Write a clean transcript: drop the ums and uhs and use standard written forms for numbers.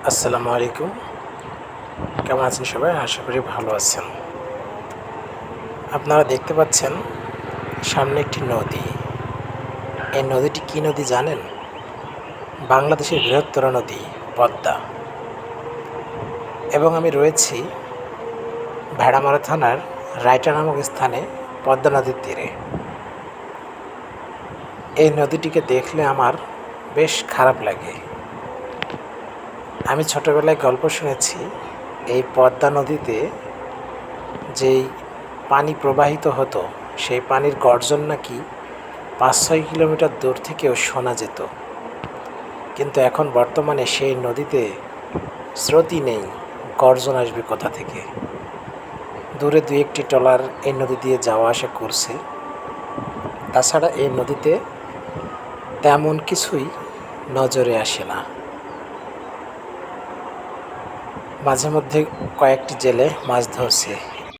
আসসালামু আলাইকুম। কেমন আছেন সবাই? আশা করি ভালো আছেন। আপনারা দেখতে পাচ্ছেন সামনে একটি নদী। এই নদীটি কী নদী জানেন? বাংলাদেশের বৃহত্তর নদী পদ্মা। এবং আমি রয়েছি ভেড়ামারা থানার রায়টা নামক স্থানে পদ্মা নদীর তীরে। এই নদীটিকে দেখলে আমার বেশ খারাপ লাগে। আমি ছোটবেলায় গল্প শুনেছি এই পদ্মা নদীতে যেই পানি প্রবাহিত হতো সেই পানির গর্জন নাকি ৫-৬ কিলোমিটার দূর থেকেও শোনা যেত। কিন্তু এখন বর্তমানে সেই নদীতে স্রোতই নেই, গর্জন আসবে কোথা থেকে? দূরে দুই একটি ট্রলার এই নদী দিয়ে যাওয়া আসা করছে। তাছাড়া এই নদীতে তেমন কিছুই নজরে আসে না। মাঝে মধ্যে কয়েকটি জেলে মাছ ধরছে